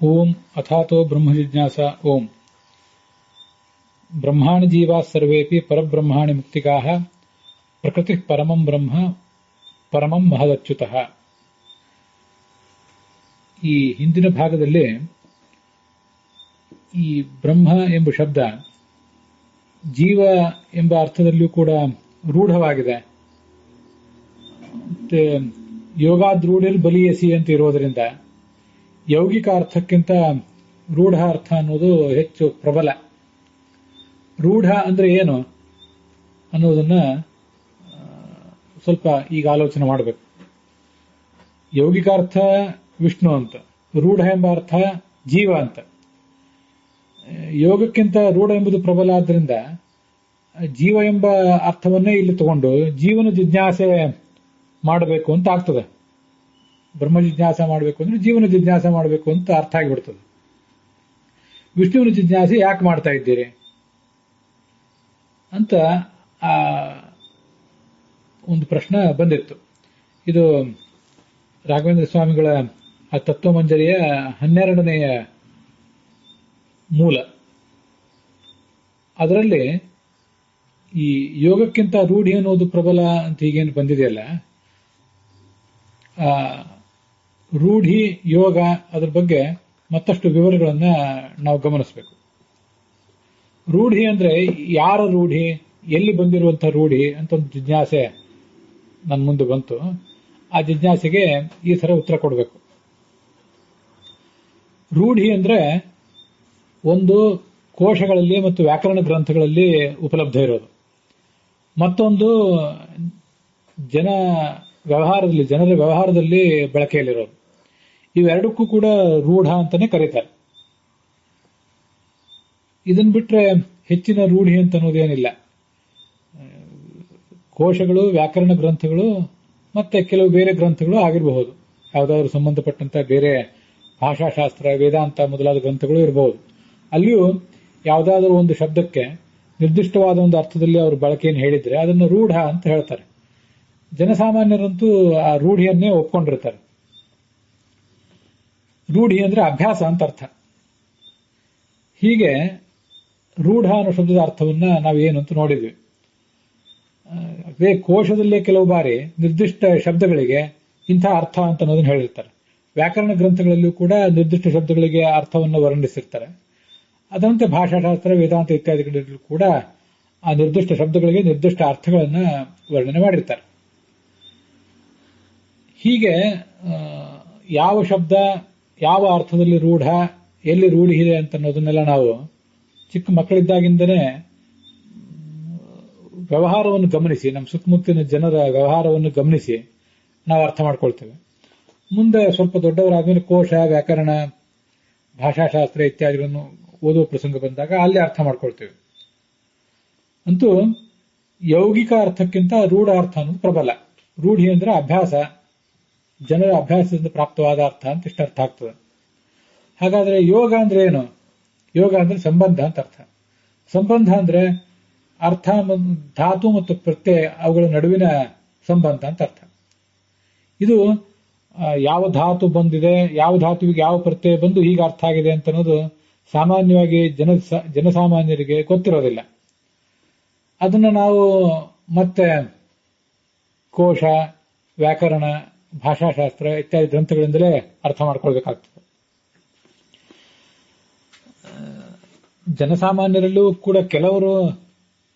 ओम अथातो ब्रह्म जिज्ञासा ओम ब्रह्माणि जीवा सर्वेपि परब्रह्माणि मुक्तिकाः प्रकृति परमं ब्रह्म परमಂ महदच्युतः. ಈ ಹಿಂದಿನ ಭಾಗದಲ್ಲಿ ಈ ಬ್ರಹ್ಮ ಎಂಬ ಶಬ್ದ ಜೀವ ಎಂಬ ಅರ್ಥದಲ್ಲಿಯೂ ಕೂಡ ರೂಢವಾಗಿದೆ. ಮತ್ತೆ ಯೋಗಾದ್ರೂಢಿರ್ ಬಲಿಯಸಿ ಅಂತ ಇರೋದರಿಂದ ಯೌಗಿಕ ಅರ್ಥಕ್ಕಿಂತ ರೂಢ ಅರ್ಥ ಅನ್ನೋದು ಹೆಚ್ಚು ಪ್ರಬಲ. ರೂಢ ಅಂದ್ರೆ ಏನು ಅನ್ನೋದನ್ನ ಸ್ವಲ್ಪ ಈಗ ಆಲೋಚನೆ ಮಾಡಬೇಕು. ಯೌಗಿಕ ಅರ್ಥ ವಿಷ್ಣು ಅಂತ, ರೂಢ ಎಂಬ ಅರ್ಥ ಜೀವ ಅಂತ. ಯೋಗಕ್ಕಿಂತ ರೂಢ ಎಂಬುದು ಪ್ರಬಲ ಆದ್ದರಿಂದ ಜೀವ ಎಂಬ ಅರ್ಥವನ್ನೇ ಇಲ್ಲಿ ತಗೊಂಡು ಜೀವನ ಜಿಜ್ಞಾಸೆ ಮಾಡಬೇಕು ಅಂತ ಆಗ್ತದೆ. ಬ್ರಹ್ಮ ಜಿಜ್ಞಾಸ ಮಾಡಬೇಕು ಅಂದ್ರೆ ಜೀವನ ಜಿಜ್ಞಾಸ ಮಾಡಬೇಕು ಅಂತ ಅರ್ಥ ಆಗಿಬಿಡ್ತದೆ. ವಿಷ್ಣುವಿನ ಜಿಜ್ಞಾಸೆ ಯಾಕೆ ಮಾಡ್ತಾ ಇದ್ದೀರಿ ಅಂತ ಒಂದು ಪ್ರಶ್ನೆ ಬಂದಿತ್ತು. ಇದು ರಾಘವೇಂದ್ರ ಸ್ವಾಮಿಗಳ ಆ ತತ್ವಮಂಜರಿಯ 12ನೆಯ ಮೂಲ. ಅದರಲ್ಲಿ ಈ ಯೋಗಕ್ಕಿಂತ ರೂಢಿ ಅನ್ನೋದು ಪ್ರಬಲ ಅಂತ ಹೀಗೇನು ಬಂದಿದೆಯಲ್ಲ, ರೂಢಿ ಯೋಗ ಅದ್ರ ಬಗ್ಗೆ ಮತ್ತಷ್ಟು ವಿವರಗಳನ್ನ ನಾವು ಗಮನಿಸಬೇಕು. ರೂಢಿ ಅಂದ್ರೆ ಯಾರ ರೂಢಿ, ಎಲ್ಲಿ ಬಂದಿರುವಂತಹ ರೂಢಿ ಅಂತ ಒಂದು ಜಿಜ್ಞಾಸೆ ನನ್ನ ಮುಂದೆ ಬಂತು. ಆ ಜಿಜ್ಞಾಸೆಗೆ ಈ ತರ ಉತ್ತರ ಕೊಡಬೇಕು. ರೂಢಿ ಅಂದ್ರೆ ಒಂದು ಕೋಶಗಳಲ್ಲಿ ಮತ್ತು ವ್ಯಾಕರಣ ಗ್ರಂಥಗಳಲ್ಲಿ ಉಪಲಬ್ಧ ಇರೋದು, ಮತ್ತೊಂದು ಜನರ ವ್ಯವಹಾರದಲ್ಲಿ ಬಳಕೆಯಲ್ಲಿರೋದು. ಇವೆರಡಕ್ಕೂ ಕೂಡ ರೂಢ ಅಂತಾನೆ ಕರೀತಾರೆ. ಇದನ್ ಬಿಟ್ರೆ ಹೆಚ್ಚಿನ ರೂಢಿ ಅಂತ ಅನ್ನೋದೇನಿಲ್ಲ. ಕೋಶಗಳು, ವ್ಯಾಕರಣ ಗ್ರಂಥಗಳು ಮತ್ತೆ ಕೆಲವು ಬೇರೆ ಗ್ರಂಥಗಳು ಆಗಿರಬಹುದು. ಯಾವುದಾದ್ರು ಸಂಬಂಧಪಟ್ಟಂತ ಬೇರೆ ಭಾಷಾಶಾಸ್ತ್ರ, ವೇದಾಂತ ಮೊದಲಾದ ಗ್ರಂಥಗಳು ಇರಬಹುದು. ಅಲ್ಲಿಯೂ ಯಾವುದಾದ್ರೂ ಒಂದು ಶಬ್ದಕ್ಕೆ ನಿರ್ದಿಷ್ಟವಾದ ಒಂದು ಅರ್ಥದಲ್ಲಿ ಅವರು ಬಳಕೆಯನ್ನು ಹೇಳಿದ್ರೆ ಅದನ್ನು ರೂಢ ಅಂತ ಹೇಳ್ತಾರೆ. ಜನಸಾಮಾನ್ಯರಂತೂ ಆ ರೂಢಿಯನ್ನೇ ಒಪ್ಕೊಂಡಿರ್ತಾರೆ. ರೂಢಿ ಅಂದ್ರೆ ಅಭ್ಯಾಸ ಅಂತ ಅರ್ಥ. ಹೀಗೆ ರೂಢ ಅನ್ನೋ ಶಬ್ದದ ಅರ್ಥವನ್ನ ನಾವೇನು ಅಂತ ನೋಡಿದ್ವಿ. ಕೋಶದಲ್ಲೇ ಕೆಲವು ಬಾರಿ ನಿರ್ದಿಷ್ಟ ಶಬ್ದಗಳಿಗೆ ಇಂಥ ಅರ್ಥ ಅಂತ ಅನ್ನೋದನ್ನ ಹೇಳಿರ್ತಾರೆ. ವ್ಯಾಕರಣ ಗ್ರಂಥಗಳಲ್ಲಿಯೂ ಕೂಡ ನಿರ್ದಿಷ್ಟ ಶಬ್ದಗಳಿಗೆ ಅರ್ಥವನ್ನು ವರ್ಣಿಸಿರ್ತಾರೆ. ಅದರಂತೆ ಭಾಷಾಶಾಸ್ತ್ರ, ವೇದಾಂತ ಇತ್ಯಾದಿಗಳಲ್ಲೂ ಕೂಡ ಆ ನಿರ್ದಿಷ್ಟ ಶಬ್ದಗಳಿಗೆ ನಿರ್ದಿಷ್ಟ ಅರ್ಥಗಳನ್ನ ವರ್ಣನೆ ಮಾಡಿರ್ತಾರೆ. ಹೀಗೆ ಯಾವ ಶಬ್ದ ಯಾವ ಅರ್ಥದಲ್ಲಿ ರೂಢ, ಎಲ್ಲಿ ರೂಢಿ ಇದೆ ಅಂತ ಅನ್ನೋದನ್ನೆಲ್ಲ ನಾವು ಚಿಕ್ಕ ಮಕ್ಕಳಿದ್ದಾಗಿಂದನೇ ವ್ಯವಹಾರವನ್ನು ಗಮನಿಸಿ, ನಮ್ಮ ಸುತ್ತಮುತ್ತಲಿನ ಜನರ ವ್ಯವಹಾರವನ್ನು ಗಮನಿಸಿ ನಾವು ಅರ್ಥ ಮಾಡ್ಕೊಳ್ತೇವೆ. ಮುಂದೆ ಸ್ವಲ್ಪ ದೊಡ್ಡವರಾದ್ಮೇಲೆ ಕೋಶ, ವ್ಯಾಕರಣ, ಭಾಷಾಶಾಸ್ತ್ರ ಇತ್ಯಾದಿಗಳನ್ನು ಓದುವ ಪ್ರಸಂಗ ಬಂದಾಗ ಅಲ್ಲಿ ಅರ್ಥ ಮಾಡ್ಕೊಳ್ತೇವೆ. ಅಂತೂ ಯೌಗಿಕ ಅರ್ಥಕ್ಕಿಂತ ರೂಢ ಅರ್ಥ ಅನ್ನೋದು ಪ್ರಬಲ. ರೂಢಿ ಅಂದ್ರೆ ಅಭ್ಯಾಸ, ಜನರ ಅಭ್ಯಾಸದಿಂದ ಪ್ರಾಪ್ತವಾದ ಅರ್ಥ ಅಂತ ಇಷ್ಟ ಅರ್ಥ ಆಗ್ತದೆ. ಹಾಗಾದ್ರೆ ಯೋಗ ಅಂದ್ರೆ ಏನು? ಯೋಗ ಅಂದ್ರೆ ಸಂಬಂಧ ಅಂತ ಅರ್ಥ. ಸಂಬಂಧ ಅಂದ್ರೆ ಅರ್ಥ, ಧಾತು ಮತ್ತು ಪ್ರತ್ಯಯ ಅವುಗಳ ನಡುವಿನ ಸಂಬಂಧ ಅಂತ ಅರ್ಥ. ಇದು ಯಾವ ಧಾತು ಬಂದಿದೆ, ಯಾವ ಧಾತುವಿಗೆ ಯಾವ ಪ್ರತ್ಯಯ ಬಂದು ಈಗ ಅರ್ಥ ಆಗಿದೆ ಅಂತ ಅನ್ನೋದು ಸಾಮಾನ್ಯವಾಗಿ ಜನಸಾಮಾನ್ಯರಿಗೆ ಗೊತ್ತಿರೋದಿಲ್ಲ. ಅದನ್ನು ನಾವು ಮತ್ತೆ ಕೋಶ, ವ್ಯಾಕರಣ, ಭಾಷಾಶಾಸ್ತ್ರ ಇತ್ಯಾದಿ ಗ್ರಂಥಗಳಿಂದಲೇ ಅರ್ಥ ಮಾಡ್ಕೊಳ್ಬೇಕಾಗ್ತದೆ. ಜನಸಾಮಾನ್ಯರಲ್ಲೂ ಕೂಡ ಕೆಲವರು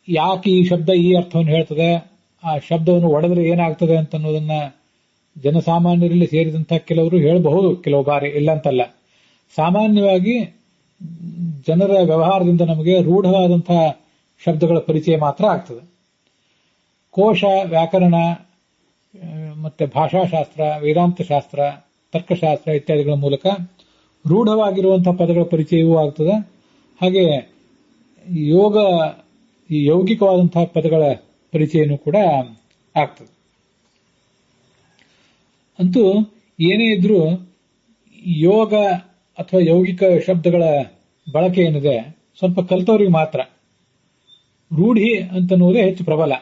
ಯಾಕೆ ಈ ಶಬ್ದ ಈ ಅರ್ಥವನ್ನು ಹೇಳ್ತದೆ, ಆ ಶಬ್ದವನ್ನು ಒಡೆದ್ರೆ ಏನಾಗ್ತದೆ ಅಂತ ಅನ್ನೋದನ್ನ ಜನಸಾಮಾನ್ಯರಲ್ಲಿ ಸೇರಿದಂತಹ ಕೆಲವರು ಹೇಳಬಹುದು, ಕೆಲವು ಬಾರಿ ಇಲ್ಲ ಅಂತಲ್ಲ. ಸಾಮಾನ್ಯವಾಗಿ ಜನರ ವ್ಯವಹಾರದಿಂದ ನಮಗೆ ರೂಢವಾದಂತಹ ಶಬ್ದಗಳ ಪರಿಚಯ ಮಾತ್ರ ಆಗ್ತದೆ. ಕೋಶ, ವ್ಯಾಕರಣ ಮತ್ತೆ ಭಾಷಾಶಾಸ್ತ್ರ, ವೇದಾಂತ ಶಾಸ್ತ್ರ, ತರ್ಕಶಾಸ್ತ್ರ ಇತ್ಯಾದಿಗಳ ಮೂಲಕ ರೂಢವಾಗಿರುವಂತಹ ಪದಗಳ ಪರಿಚಯವೂ ಆಗ್ತದೆ. ಹಾಗೆ ಯೌಗಿಕವಾದಂತಹ ಪದಗಳ ಪರಿಚಯನೂ ಕೂಡ ಆಗ್ತದೆ. ಅಂತೂ ಏನೇ ಇದ್ರೂ ಯೋಗ ಅಥವಾ ಯೌಗಿಕ ಶಬ್ದಗಳ ಬಳಕೆ ಏನಿದೆ ಸ್ವಲ್ಪ ಕಲಿತವರಿಗೆ ಮಾತ್ರ. ರೂಢಿ ಅಂತನ್ನುವುದೇ ಹೆಚ್ಚು ಪ್ರಬಲ.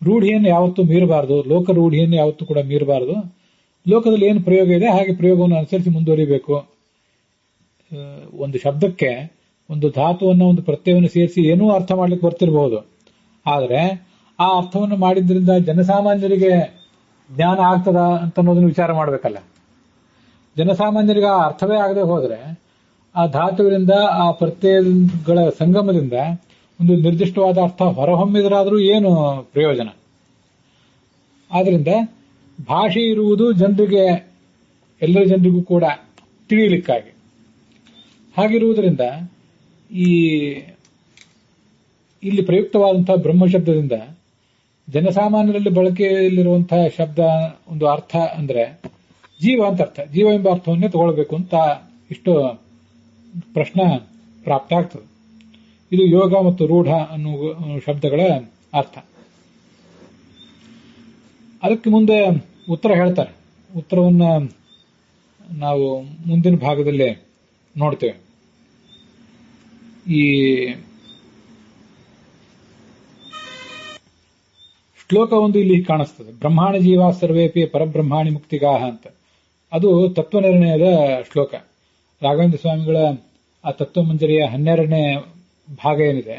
ರೂಢಿಯನ್ನು ಯಾವತ್ತೂ ಮೀರಬಾರದು, ಲೋಕ ರೂಢಿಯನ್ನು ಯಾವತ್ತೂ ಕೂಡ ಮೀರಬಾರದು. ಲೋಕದಲ್ಲಿ ಏನು ಪ್ರಯೋಗ ಇದೆ ಹಾಗೆ ಪ್ರಯೋಗವನ್ನು ಅನುಸರಿಸಿ ಮುಂದುವರಿಬೇಕು. ಒಂದು ಶಬ್ದಕ್ಕೆ ಒಂದು ಧಾತುವನ್ನು ಒಂದು ಪ್ರತ್ಯಯವನ್ನು ಸೇರಿಸಿ ಏನೂ ಅರ್ಥ ಮಾಡ್ಲಿಕ್ಕೆ ಬರ್ತಿರಬಹುದು. ಆದರೆ ಆ ಅರ್ಥವನ್ನು ಮಾಡಿದ್ರಿಂದ ಜನಸಾಮಾನ್ಯರಿಗೆ ಜ್ಞಾನ ಆಗ್ತದ ಅಂತ ಅನ್ನೋದನ್ನು ವಿಚಾರ ಮಾಡಬೇಕಲ್ಲ. ಜನಸಾಮಾನ್ಯರಿಗೆ ಆ ಅರ್ಥವೇ ಆಗದೆ ಹೋದ್ರೆ ಆ ಧಾತುವಿನಿಂದ ಆ ಪ್ರತ್ಯಯಗಳ ಸಂಗಮದಿಂದ ಒಂದು ನಿರ್ದಿಷ್ಟವಾದ ಅರ್ಥ ಹೊರಹೊಮ್ಮಿದರಾದರೂ ಏನು ಪ್ರಯೋಜನ? ಆದ್ರಿಂದ ಭಾಷೆ ಇರುವುದು ಜನರಿಗೆ, ಎಲ್ಲರ ಜನರಿಗೂ ಕೂಡ ತಿಳಿಯಲಿಕ್ಕಾಗಿ. ಹಾಗಿರುವುದರಿಂದ ಇಲ್ಲಿ ಪ್ರಯುಕ್ತವಾದಂತಹ ಬ್ರಹ್ಮಶಬ್ದದಿಂದ ಜನಸಾಮಾನ್ಯರಲ್ಲಿ ಬಳಕೆಯಲ್ಲಿರುವಂತಹ ಶಬ್ದ ಒಂದು ಅರ್ಥ ಅಂದ್ರೆ ಜೀವ ಅಂತ ಅರ್ಥ. ಜೀವ ಎಂಬ ಅರ್ಥವನ್ನೇ ತಗೊಳ್ಬೇಕು ಅಂತ ಇಷ್ಟು ಪ್ರಶ್ನೆ ಪ್ರಾಪ್ತ ಆಗ್ತದೆ. ಇದು ಯೋಗ ಮತ್ತು ರೂಢ ಅನ್ನುವ ಶಬ್ದಗಳ ಅರ್ಥ. ಅದಕ್ಕೆ ಮುಂದೆ ಉತ್ತರ ಹೇಳ್ತಾರೆ. ಉತ್ತರವನ್ನ ನಾವು ಮುಂದಿನ ಭಾಗದಲ್ಲಿ ನೋಡ್ತೇವೆ. ಈ ಶ್ಲೋಕ ಒಂದು ಇಲ್ಲಿ ಕಾಣಿಸ್ತದೆ, ಬ್ರಹ್ಮಾಣಿ ಜೀವ ಸರ್ವೇಪಿ ಪರಬ್ರಹ್ಮಾಣಿ ಮುಕ್ತಿಗಾಹ ಅಂತ. ಅದು ತತ್ವನಿರ್ಣಯದ ಶ್ಲೋಕ. ರಾಘವೇಂದ್ರ ಸ್ವಾಮಿಗಳ ಆ ತತ್ವಮಂಜರಿಯ 12ನೇ ಭಾಗ ಏನಿದೆ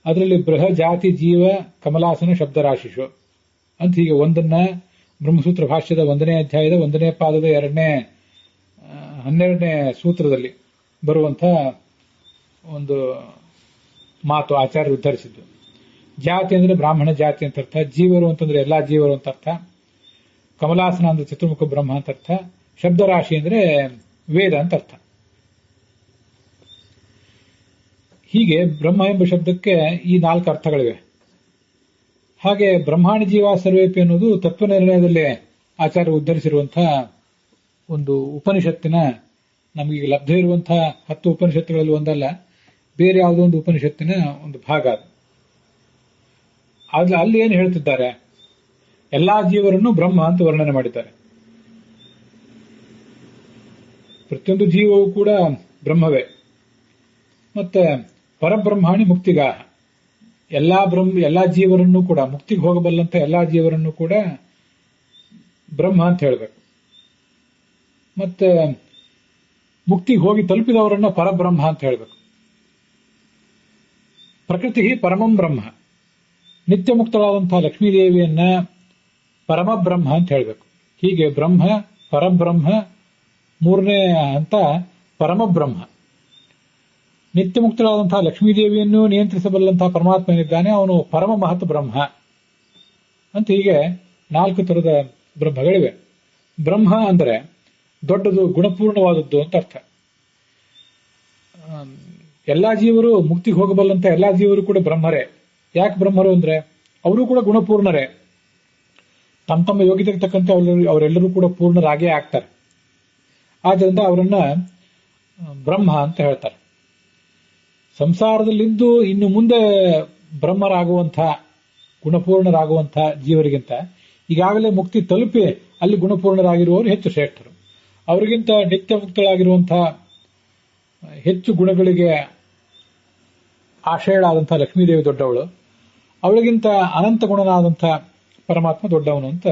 ಅದರಲ್ಲಿ ಬೃಹಜಾತಿ ಜೀವ ಕಮಲಾಸನ ಶಬ್ದರಾಶಿಷು ಅಂತ ಹೀಗೆ ಒಂದನ್ನ ಬ್ರಹ್ಮಸೂತ್ರ ಭಾಷ್ಯದ 1ನೇ ಅಧ್ಯಾಯದ 1ನೇ ಪಾದದ 12ನೇ ಸೂತ್ರದಲ್ಲಿ ಬರುವಂತ ಒಂದು ಮಾತು ಆಚಾರ್ಯರು ಉದ್ಧರಿಸಿದ್ದು. ಜಾತಿ ಅಂದ್ರೆ ಬ್ರಾಹ್ಮಣ ಜಾತಿ ಅಂತ ಅರ್ಥ, ಜೀವರು ಅಂತಂದ್ರೆ ಎಲ್ಲಾ ಜೀವರು ಅಂತ ಅರ್ಥ, ಕಮಲಾಸನ ಅಂದ್ರೆ ಚತುರ್ಮುಖ ಬ್ರಹ್ಮ ಅಂತ ಅರ್ಥ, ಶಬ್ದರಾಶಿ ಅಂದ್ರೆ ವೇದ ಅಂತ ಅರ್ಥ. ಹೀಗೆ ಬ್ರಹ್ಮ ಎಂಬ ಶಬ್ದಕ್ಕೆ ಈ 4 ಅರ್ಥಗಳಿವೆ. ಹಾಗೆ ಬ್ರಹ್ಮಾಣಿ ಜೀವ ಸರ್ವೇಪಿ ಅನ್ನೋದು ತತ್ವನಿರ್ಣಯದಲ್ಲಿ ಆಚಾರ್ಯ ಉದ್ಧರಿಸಿರುವಂತಹ ಒಂದು ಉಪನಿಷತ್ತಿನ, ನಮಗೆ ಲಭ್ಯ ಇರುವಂತಹ 10 ಉಪನಿಷತ್ತುಗಳಲ್ಲಿ ಒಂದಲ್ಲ, ಬೇರೆ ಯಾವುದೋ ಒಂದು ಉಪನಿಷತ್ತಿನ ಒಂದು ಭಾಗ ಅದು. ಅಲ್ಲಿ ಏನು ಹೇಳ್ತಿದ್ದಾರೆ? ಎಲ್ಲಾ ಜೀವರನ್ನು ಬ್ರಹ್ಮ ಅಂತ ವರ್ಣನೆ ಮಾಡಿದ್ದಾರೆ. ಪ್ರತಿಯೊಂದು ಜೀವವು ಕೂಡ ಬ್ರಹ್ಮವೇ. ಮತ್ತೆ ಪರಬ್ರಹ್ಮಾಣಿ ಮುಕ್ತಿಗಾಹ, ಎಲ್ಲಾ ಜೀವರನ್ನು ಕೂಡ, ಮುಕ್ತಿಗೆ ಹೋಗಬಲ್ಲಂತ ಎಲ್ಲಾ ಜೀವರನ್ನು ಕೂಡ ಬ್ರಹ್ಮ ಅಂತ ಹೇಳಬೇಕು. ಮತ್ತೆ ಮುಕ್ತಿಗೆ ಹೋಗಿ ತಲುಪಿದವರನ್ನ ಪರಬ್ರಹ್ಮ ಅಂತ ಹೇಳಬೇಕು. ಪ್ರಕೃತಿ ಪರಮಂ ಬ್ರಹ್ಮ, ನಿತ್ಯ ಮುಕ್ತಳಾದಂತಹ ಲಕ್ಷ್ಮೀದೇವಿಯನ್ನ ಪರಮಬ್ರಹ್ಮ ಅಂತ ಹೇಳಬೇಕು. ಹೀಗೆ ಬ್ರಹ್ಮ, ಪರಬ್ರಹ್ಮ, 3ನೇ ಹಂತ ಪರಮಬ್ರಹ್ಮ. ನಿತ್ಯ ಮುಕ್ತಳಾದಂತಹ ಲಕ್ಷ್ಮೀದೇವಿಯನ್ನು ನಿಯಂತ್ರಿಸಬಲ್ಲಂತಹ ಪರಮಾತ್ಮ ಏನಿದ್ದಾನೆ ಅವನು ಪರಮ ಮಹತ್ ಬ್ರಹ್ಮ ಅಂತ. ಹೀಗೆ 4 ತರದ ಬ್ರಹ್ಮಗಳಿವೆ. ಬ್ರಹ್ಮ ಅಂದ್ರೆ ದೊಡ್ಡದು, ಗುಣಪೂರ್ಣವಾದದ್ದು ಅಂತ ಅರ್ಥ. ಎಲ್ಲಾ ಜೀವರು ಮುಕ್ತಿಗೆ ಹೋಗಬಲ್ಲಂತ ಎಲ್ಲಾ ಜೀವರು ಕೂಡ ಬ್ರಹ್ಮರೇ. ಯಾಕೆ ಬ್ರಹ್ಮರು ಅಂದ್ರೆ ಅವರು ಕೂಡ ಗುಣಪೂರ್ಣರೇ. ತಮ್ಮ ತಮ್ಮ ಯೋಗ್ಯತೆಗೆ ತಕ್ಕಂತೆ ಅವರೆಲ್ಲರೂ ಕೂಡ ಪೂರ್ಣರಾಗೇ ಆಗ್ತಾರೆ. ಆದ್ದರಿಂದ ಅವರನ್ನ ಬ್ರಹ್ಮ ಅಂತ ಹೇಳ್ತಾರೆ. ಸಂಸಾರದಲ್ಲಿದ್ದು ಇನ್ನು ಮುಂದೆ ಬ್ರಹ್ಮರಾಗುವಂಥ, ಗುಣಪೂರ್ಣರಾಗುವಂಥ ಜೀವರಿಗಿಂತ ಈಗಾಗಲೇ ಮುಕ್ತಿ ತಲುಪಿ ಅಲ್ಲಿ ಗುಣಪೂರ್ಣರಾಗಿರುವವರು ಹೆಚ್ಚು ಶ್ರೇಷ್ಠರು. ಅವರಿಗಿಂತ ನಿತ್ಯ ಮುಕ್ತಳಾಗಿರುವಂತಹ, ಹೆಚ್ಚು ಗುಣಗಳಿಗೆ ಆಶ್ರಯಳಾದಂತಹ ಲಕ್ಷ್ಮೀದೇವಿ ದೊಡ್ಡವಳು, ಅವಳಿಗಿಂತ ಅನಂತ ಗುಣನಾದಂಥ ಪರಮಾತ್ಮ ದೊಡ್ಡವನು ಅಂತ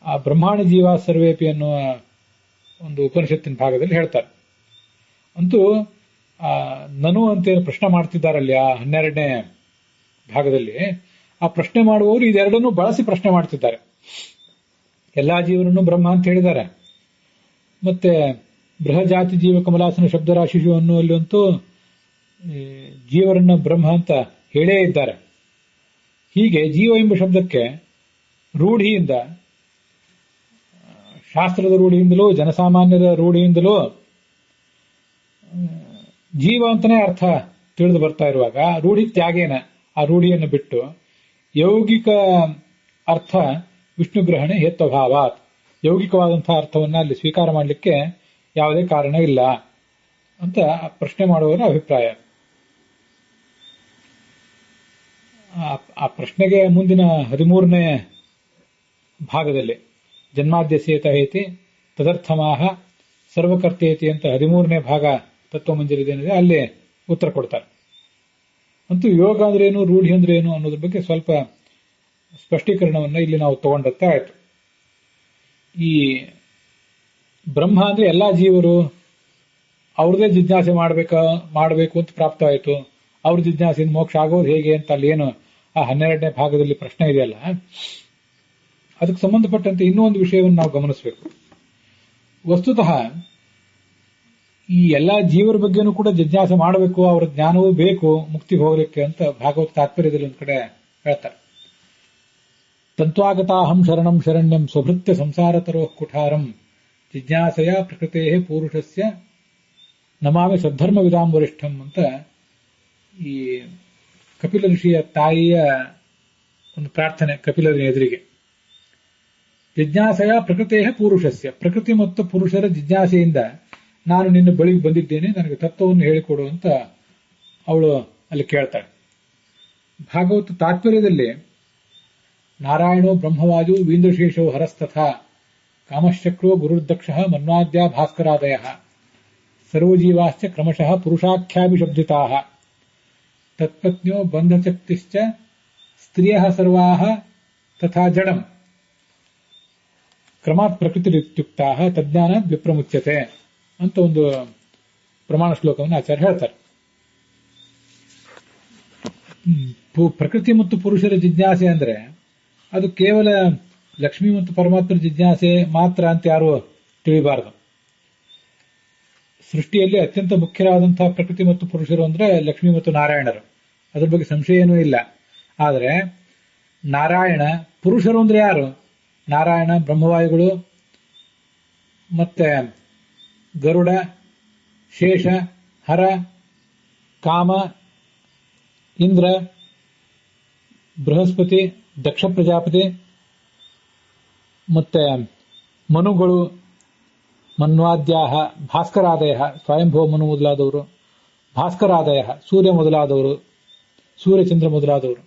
ಆ ಬ್ರಹ್ಮಾಣಿ ಜೀವ ಸರ್ವೇಪಿ ಅನ್ನುವ ಒಂದು ಉಪನಿಷತ್ತಿನ ಭಾಗದಲ್ಲಿ ಹೇಳ್ತಾರೆ. ಅಂತೂ ನನು ಅಂತೇನು ಪ್ರಶ್ನೆ ಮಾಡ್ತಿದ್ದಾರಲ್ಲಿ ಆ 12ನೇ ಭಾಗದಲ್ಲಿ, ಆ ಪ್ರಶ್ನೆ ಮಾಡುವವರು ಇದೆರಡನ್ನೂ ಬಳಸಿ ಪ್ರಶ್ನೆ ಮಾಡ್ತಿದ್ದಾರೆ. ಎಲ್ಲಾ ಜೀವನನ್ನು ಬ್ರಹ್ಮ ಅಂತ ಹೇಳಿದ್ದಾರೆ. ಮತ್ತೆ ಬೃಹಜಾತಿ ಜೀವ ಕಮಲಾಸನ ಶಬ್ದರಾಶಿಷು ಅನ್ನುವಲ್ಲಂತೂ ಜೀವರನ್ನ ಬ್ರಹ್ಮ ಅಂತ ಹೇಳೇ ಇದ್ದಾರೆ. ಹೀಗೆ ಜೀವ ಎಂಬ ಶಬ್ದಕ್ಕೆ ರೂಢಿಯಿಂದ, ಶಾಸ್ತ್ರದ ರೂಢಿಯಿಂದಲೂ ಜನಸಾಮಾನ್ಯರ ರೂಢಿಯಿಂದಲೂ ಜೀವ ಅಂತಲೇ ಅರ್ಥ ತಿಳಿದು ಬರ್ತಾ ಇರುವಾಗ ರೂಢಿ ತ್ಯಾಗೇನ, ಆ ರೂಢಿಯನ್ನು ಬಿಟ್ಟು ಯೌಗಿಕ ಅರ್ಥ ವಿಷ್ಣು ಗ್ರಹಣೆ ಹೇತ್ವಭಾವಾತ್, ಯೌಗಿಕವಾದಂತಹ ಅರ್ಥವನ್ನ ಅಲ್ಲಿ ಸ್ವೀಕಾರ ಮಾಡಲಿಕ್ಕೆ ಯಾವುದೇ ಕಾರಣ ಇಲ್ಲ ಅಂತ ಪ್ರಶ್ನೆ ಮಾಡುವವರ ಅಭಿಪ್ರಾಯ. ಆ ಪ್ರಶ್ನೆಗೆ ಮುಂದಿನ 13ನೇ ಭಾಗದಲ್ಲಿ ಜನ್ಮಾದ್ಯಸೇತ ಹೇತಿ ತದರ್ಥಮಾಹ ಸರ್ವಕರ್ತೇತಿ ಅಂತ 13ನೇ ಭಾಗ ತತ್ವಮಂಜರಿದೇನಿದೆ ಅಲ್ಲಿ ಉತ್ತರ ಕೊಡ್ತಾರೆ. ಅಂತೂ ಯೋಗ ಅಂದ್ರೆ ಏನು, ರೂಢಿ ಅಂದ್ರೆ ಏನು ಅನ್ನೋದ್ರ ಬಗ್ಗೆ ಸ್ವಲ್ಪ ಸ್ಪಷ್ಟೀಕರಣವನ್ನ ಇಲ್ಲಿ ನಾವು ತಗೊಂಡಂತೆ ಆಯ್ತು. ಈ ಬ್ರಹ್ಮ ಅಂದ್ರೆ ಎಲ್ಲಾ ಜೀವರು ಅವ್ರದೇ ಜಿಜ್ಞಾಸೆ ಮಾಡಬೇಕು ಅಂತ ಪ್ರಾಪ್ತವಾಯಿತು. ಅವ್ರ ಜಿಜ್ಞಾಸೆಯಿಂದ ಮೋಕ್ಷ ಆಗೋದು ಹೇಗೆ ಅಂತ ಅಲ್ಲಿ ಏನು ಆ 12ನೇ ಭಾಗದಲ್ಲಿ ಪ್ರಶ್ನೆ ಇದೆಯಲ್ಲ, ಅದಕ್ಕೆ ಸಂಬಂಧಪಟ್ಟಂತೆ ಇನ್ನೂ ಒಂದು ವಿಷಯವನ್ನು ನಾವು ಗಮನಿಸಬೇಕು. ವಸ್ತುತಃ ಈ ಎಲ್ಲಾ ಜೀವರ ಬಗ್ಗೆನೂ ಕೂಡ ಜಿಜ್ಞಾಸೆ ಮಾಡಬೇಕು, ಅವರ ಜ್ಞಾನವೂ ಬೇಕು ಮುಕ್ತಿಗೆ ಹೋಗಲಿಕ್ಕೆ ಅಂತ ಭಾಗವತ ತಾತ್ಪರ್ಯದಲ್ಲಿ ಒಂದು ಕಡೆ ಹೇಳ್ತಾರೆ. ತಂತ್ವಾಗತಾಹಂ ಶರಣಂ ಶರಣ್ಯಂ ಸ್ವಭೃತ್ಯ ಸಂಸಾರತರೋ ಕುಠಾರಂ ಜಿಜ್ಞಾಸೆಯ ಪ್ರಕೃತೇ ಪೂರುಷಸ್ಯ ನಮಾಮಿ ಸದ್ಧರ್ಮ ವಿಧಾಂ ವರಿಷ್ಠಂ ಅಂತ ಈ ಕಪಿಲ ಋಷಿಯ ತಾಯಿಯ ಒಂದು ಪ್ರಾರ್ಥನೆ ಕಪಿಲರ ಎದುರಿಗೆ. ಜಿಜ್ಞಾಸೆಯ ಪ್ರಕೃತೇ ಪೂರುಷಸ್ಯ, ಪ್ರಕೃತಿ ಮತ್ತು ಪುರುಷರ ಜಿಜ್ಞಾಸೆಯಿಂದ ನಾನು ನಿನ್ನ ಬಳಿಗೆ ಬಂದಿದ್ದೇನೆ, ನನಗೆ ತತ್ವವನ್ನು ಹೇಳಿಕೊಡು ಅಂತ ಅವಳು ಅಲ್ಲಿ ಕೇಳ್ತಾಳೆ. ಭಾಗವತ ತಾತ್ಪರ್ಯದಲ್ಲಿ ನಾರಾಯಣೋ ಬ್ರಹ್ಮವಾಯು ವೀಂದ್ರಶೇಷೋ ಹರಸ್ತಥಾ ಕಾಮಶ್ಚಕ್ರೋ ಗುರುರ್ದಕ್ಷ ಮನ್ವಾದ್ಯ ಭಾಸ್ಕರಾದಯ ಸರ್ವಜೀವಾಶ್ಚ ಕ್ರಮಶಃ ಪುರುಷಾಖ್ಯಾಭಿಶಬ್ದಿತಾ ತತ್ಪತ್ನ್ಯೋ ಬಂಧಶಕ್ತಿಶ್ಚ ಸ್ತ್ರಿಯಃ ಸರ್ವಾಃ ತಥಾ ಜಡಂ ಕ್ರಮಾತ್ ಪ್ರಕೃತಿರಿತ್ಯುಕ್ತಾಃ ತಜ್ಞಾನಾತ್ ವಿಪ್ರಮುಚ್ಯತೆ ಅಂತ ಒಂದು ಪ್ರಮಾಣ ಶ್ಲೋಕವನ್ನು ಆಚಾರ್ಯ ಹೇಳ್ತಾರೆ. ಪ್ರಕೃತಿ ಮತ್ತು ಪುರುಷರ ಜಿಜ್ಞಾಸೆ ಅಂದ್ರೆ ಅದು ಕೇವಲ ಲಕ್ಷ್ಮೀ ಮತ್ತು ಪರಮಾತ್ಮರ ಜಿಜ್ಞಾಸೆ ಮಾತ್ರ ಅಂತ ಯಾರು ತಿಳಿಬಾರದು. ಸೃಷ್ಟಿಯಲ್ಲಿ ಅತ್ಯಂತ ಮುಖ್ಯರಾದಂತಹ ಪ್ರಕೃತಿ ಮತ್ತು ಪುರುಷರು ಅಂದ್ರೆ ಲಕ್ಷ್ಮೀ ಮತ್ತು ನಾರಾಯಣರು, ಅದ್ರ ಬಗ್ಗೆ ಸಂಶಯ ಏನೂ ಇಲ್ಲ. ಆದರೆ ನಾರಾಯಣ ಪುರುಷರು ಅಂದ್ರೆ ಯಾರು? ನಾರಾಯಣ, ಬ್ರಹ್ಮವಾಯುಗಳು, ಮತ್ತೆ ಗರುಡ, ಶೇಷ, ಹರ, ಕಾಮ, ಇಂದ್ರ, ಬೃಹಸ್ಪತಿ, ದಕ್ಷ ಪ್ರಜಾಪತಿ, ಮತ್ತೆ ಮನುಗಳು, ಮನ್ವಾದ್ಯಾಹ, ಭಾಸ್ಕರಾದಯ, ಸ್ವಯಂಭವ ಮನು ಮೊದಲಾದವರು, ಭಾಸ್ಕರಾದಯ, ಸೂರ್ಯ ಮೊದಲಾದವರು, ಸೂರ್ಯಚಂದ್ರ ಮೊದಲಾದವರು,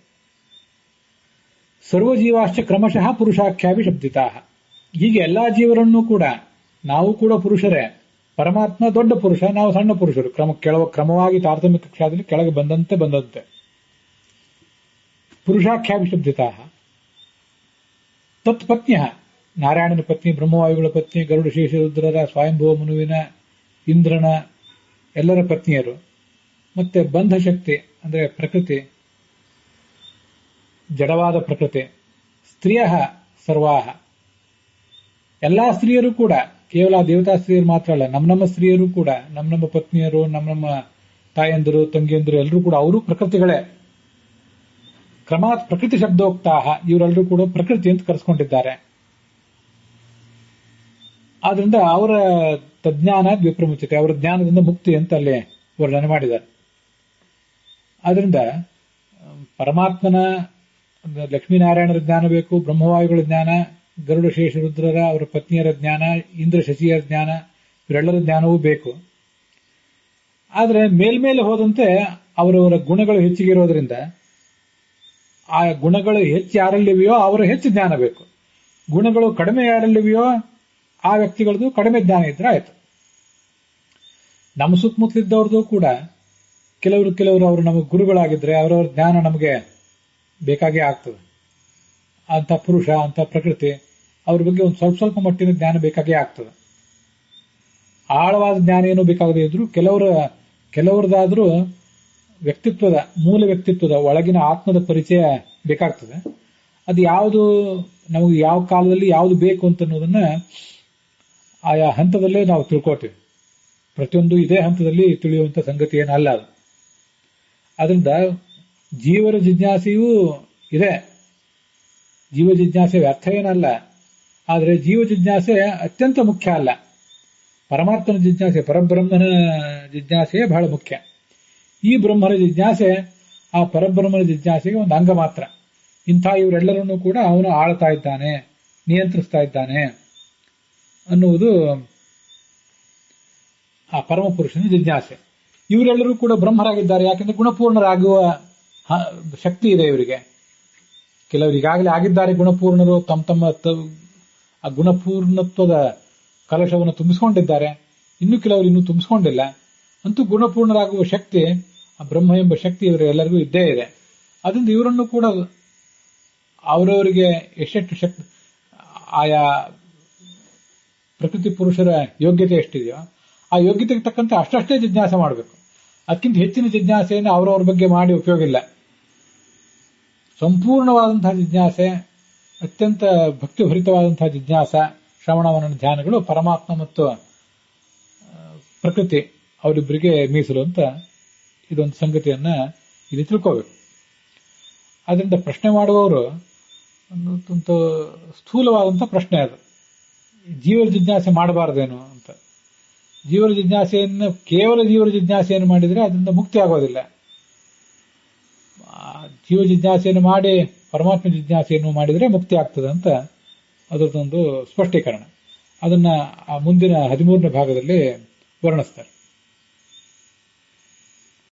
ಸರ್ವಜೀವಾಶ್ಚ ಕ್ರಮಶಃ ಪುರುಷಾಖ್ಯಾಭಿ ಶಬ್ದಿತಾ. ಹೀಗೆ ಎಲ್ಲಾ ಜೀವರನ್ನೂ ಕೂಡ ನಾವು ಕೂಡ ಪುರುಷರೇ, ಪರಮಾತ್ಮ ದೊಡ್ಡ ಪುರುಷ, ನಾವು ಸಣ್ಣ ಪುರುಷರು, ಕ್ರಮವಾಗಿ ತಾರತಮ್ಯ ಕಕ್ಷಾದಲ್ಲಿ ಕೆಳಗೆ ಬಂದಂತೆ ಪುರುಷಾಖ್ಯಾಭಿ ಶಬ್ದಿತಾ. ತತ್ಪತ್ನ್ಯ, ನಾರಾಯಣನ ಪತ್ನಿ, ಬ್ರಹ್ಮವಾಯುಗಳ ಪತ್ನಿ, ಗರುಡ ಶೇಷ ರುದ್ರರ, ಸ್ವಯಂಭವ ಮನುವಿನ, ಇಂದ್ರನ ಎಲ್ಲರ ಪತ್ನಿಯರು, ಮತ್ತೆ ಬಂಧಶಕ್ತಿ ಅಂದ್ರೆ ಪ್ರಕೃತಿ, ಜಡವಾದ ಪ್ರಕೃತಿ, ಸ್ತ್ರೀಯ ಸರ್ವಾಹ, ಎಲ್ಲಾ ಸ್ತ್ರೀಯರು ಕೂಡ, ಕೇವಲ ದೇವತಾ ಸ್ತ್ರೀಯರು ಮಾತ್ರ ಅಲ್ಲ, ನಮ್ಮ ಸ್ತ್ರೀಯರು ಕೂಡ, ನಮ್ಮ ಪತ್ನಿಯರು, ನಮ್ಮ ತಾಯಂದಿರು, ತಂಗಿಯಂದಿರು ಎಲ್ಲರೂ ಕೂಡ ಅವರು ಪ್ರಕೃತಿಗಳೇ. ಕ್ರಮಾತ್ ಪ್ರಕೃತಿ ಶಬ್ದೋಕ್ತಾಹ, ಇವರೆಲ್ಲರೂ ಕೂಡ ಪ್ರಕೃತಿ ಅಂತ ಕರೆಸ್ಕೊಂಡಿದ್ದಾರೆ. ಆದ್ರಿಂದ ಅವರ ತಜ್ಞಾನ ವಿಪ್ರಮುಚ್ಯತೆ, ಅವರ ಜ್ಞಾನದಿಂದ ಮುಕ್ತಿ ಅಂತ ಅಲ್ಲಿ ವರ್ಣನೆ ಮಾಡಿದ್ದಾರೆ. ಆದ್ರಿಂದ ಪರಮಾತ್ಮನ ಲಕ್ಷ್ಮೀನಾರಾಯಣರ ಜ್ಞಾನ ಬೇಕು, ಬ್ರಹ್ಮವಾಯುಗಳ ಜ್ಞಾನ, ಗರುಡ ಶೇಷ ರುದ್ರರ ಅವರ ಪತ್ನಿಯರ ಜ್ಞಾನ, ಇಂದ್ರ ಶಶಿಯರ ಜ್ಞಾನ, ಇವರೆಲ್ಲರ ಜ್ಞಾನವೂ ಬೇಕು. ಆದರೆ ಮೇಲ್ಮೇಲೆ ಹೋದಂತೆ ಅವರವರ ಗುಣಗಳು ಹೆಚ್ಚಿಗೆ ಇರೋದ್ರಿಂದ ಆ ಗುಣಗಳು ಹೆಚ್ಚು ಯಾರಲ್ಲಿವೆಯೋ ಅವರ ಹೆಚ್ಚು ಜ್ಞಾನ ಬೇಕು, ಗುಣಗಳು ಕಡಿಮೆ ಯಾರಲ್ಲಿವೆಯೋ ಆ ವ್ಯಕ್ತಿಗಳದ್ದು ಕಡಿಮೆ ಜ್ಞಾನ ಇದ್ರೆ ಆಯ್ತು. ನಮ್ಮ ಸುತ್ತಮುತ್ತಲಿದ್ದವ್ರದ್ದು ಕೂಡ ಕೆಲವರು ಅವರು ನಮಗೆ ಗುರುಗಳಾಗಿದ್ರೆ ಅವರವ್ರ ಜ್ಞಾನ ನಮಗೆ ಬೇಕಾಗೇ ಆಗ್ತದೆ. ಅಂತ ಪುರುಷ, ಅಂತ ಪ್ರಕೃತಿ, ಅವ್ರ ಬಗ್ಗೆ ಒಂದು ಸ್ವಲ್ಪ ಮಟ್ಟಿನ ಜ್ಞಾನ ಬೇಕಾಗೇ ಆಗ್ತದೆ. ಆಳವಾದ ಜ್ಞಾನ ಏನೂ ಬೇಕಾಗದೇ ಇದ್ರು ಕೆಲವರದಾದ್ರೂ ವ್ಯಕ್ತಿತ್ವದ, ಮೂಲ ವ್ಯಕ್ತಿತ್ವದ ಒಳಗಿನ ಆತ್ಮದ ಪರಿಚಯ ಬೇಕಾಗ್ತದೆ. ಅದು ಯಾವುದು ನಮಗೆ ಯಾವ ಕಾಲದಲ್ಲಿ ಯಾವುದು ಬೇಕು ಅಂತ ಅನ್ನೋದನ್ನ ಆಯಾ ಹಂತದಲ್ಲೇ ನಾವು ತಿಳ್ಕೊಳ್ತೀವಿ. ಪ್ರತಿಯೊಂದು ಇದೇ ಹಂತದಲ್ಲಿ ತಿಳಿಯುವಂತ ಸಂಗತಿ ಏನಲ್ಲ ಅದು. ಅದರಿಂದ ಜೀವರ ಜಿಜ್ಞಾಸೆಯೂ ಇದೆ, ಜೀವ ಜಿಜ್ಞಾಸೆ ವ್ಯರ್ಥ ಏನಲ್ಲ. ಆದರೆ ಜೀವ ಜಿಜ್ಞಾಸೆ ಅತ್ಯಂತ ಮುಖ್ಯ ಅಲ್ಲ. ಪರಮಾತ್ಮನ ಜಿಜ್ಞಾಸೆ, ಪರಬ್ರಹ್ಮನ ಜಿಜ್ಞಾಸೆಯೇ ಬಹಳ ಮುಖ್ಯ. ಈ ಬ್ರಹ್ಮನ ಜಿಜ್ಞಾಸೆ ಆ ಪರಬ್ರಹ್ಮನ ಜಿಜ್ಞಾಸೆಗೆ ಒಂದು ಅಂಗ ಮಾತ್ರ. ಇಂಥ ಇವರೆಲ್ಲರನ್ನೂ ಕೂಡ ಅವನು ಆಳ್ತಾ ಇದ್ದಾನೆ, ನಿಯಂತ್ರಿಸ್ತಾ ಇದ್ದಾನೆ ಅನ್ನುವುದು ಆ ಪರಮಪುರುಷನ ಜಿಜ್ಞಾಸೆ. ಇವರೆಲ್ಲರೂ ಕೂಡ ಬ್ರಹ್ಮರಾಗಿದ್ದಾರೆ, ಯಾಕೆಂದ್ರೆ ಗುಣಪೂರ್ಣರಾಗುವ ಶಕ್ತಿ ಇದೆ ಇವರಿಗೆ. ಕೆಲವರು ಈಗಾಗಲೇ ಆಗಿದ್ದಾರೆ ಗುಣಪೂರ್ಣರು, ತಮ್ಮ ಆ ಗುಣಪೂರ್ಣತ್ವದ ಕಲಶವನ್ನು ತುಂಬಿಸಿಕೊಂಡಿದ್ದಾರೆ. ಇನ್ನು ಕೆಲವರು ಇನ್ನೂ ತುಂಬಿಸಿಕೊಂಡಿಲ್ಲ. ಅಂತೂ ಗುಣಪೂರ್ಣರಾಗುವ ಶಕ್ತಿ, ಆ ಬ್ರಹ್ಮ ಎಂಬ ಶಕ್ತಿ ಇವರೆಲ್ಲರಿಗೂ ಇದ್ದೇ ಇದೆ. ಅದರಿಂದ ಇವರನ್ನು ಕೂಡ ಅವರವರಿಗೆ ಎಷ್ಟೆಷ್ಟು ಶಕ್ತಿ, ಆಯಾ ಪ್ರಕೃತಿ ಪುರುಷರ ಯೋಗ್ಯತೆ ಎಷ್ಟಿದೆಯೋ ಆ ಯೋಗ್ಯತೆಗೆ ತಕ್ಕಂತೆ ಅಷ್ಟೇ ಜಿಜ್ಞಾಸೆ ಮಾಡಬೇಕು. ಅದಕ್ಕಿಂತ ಹೆಚ್ಚಿನ ಜಿಜ್ಞಾಸೆಯನ್ನು ಅವರವ್ರ ಬಗ್ಗೆ ಮಾಡಿ ಉಪಯೋಗ ಇಲ್ಲ. ಸಂಪೂರ್ಣವಾದಂತಹ ಜಿಜ್ಞಾಸೆ, ಅತ್ಯಂತ ಭಕ್ತಿಭರಿತವಾದಂತಹ ಜಿಜ್ಞಾಸ, ಶ್ರವಣವನ ಧ್ಯಾನಗಳು ಪರಮಾತ್ಮ ಮತ್ತು ಪ್ರಕೃತಿ ಅವರಿಬ್ಬರಿಗೆ ಮೀಸಲು ಅಂತ ಇದೊಂದು ಸಂಗತಿಯನ್ನ ಇಲ್ಲಿ ತಿಳ್ಕೋಬೇಕು. ಅದರಿಂದ ಪ್ರಶ್ನೆ ಮಾಡುವವರು ಒಂದು ಸ್ಥೂಲವಾದಂತಹ ಪ್ರಶ್ನೆ ಅದು, ಜೀವರ ಜಿಜ್ಞಾಸೆ ಮಾಡಬಾರದೇನು ಅಂತ. ಜೀವರ ಜಿಜ್ಞಾಸೆಯನ್ನು ಕೇವಲ ಜೀವರ ಜಿಜ್ಞಾಸೆಯನ್ನು ಮಾಡಿದರೆ ಅದರಿಂದ ಮುಕ್ತಿ ಆಗೋದಿಲ್ಲ. ಜೀವ ಜಿಜ್ಞಾಸೆಯನ್ನು ಮಾಡಿ ಪರಮಾತ್ಮ ಜಿಜ್ಞಾಸೆಯನ್ನು ಮಾಡಿದರೆ ಮುಕ್ತಿ ಆಗ್ತದೆ ಅಂತ ಅದರದೊಂದು ಸ್ಪಷ್ಟೀಕರಣ. ಅದನ್ನ ಆ ಮುಂದಿನ 13ನೇ ಭಾಗದಲ್ಲಿ ವರ್ಣಿಸ್ತಾರೆ.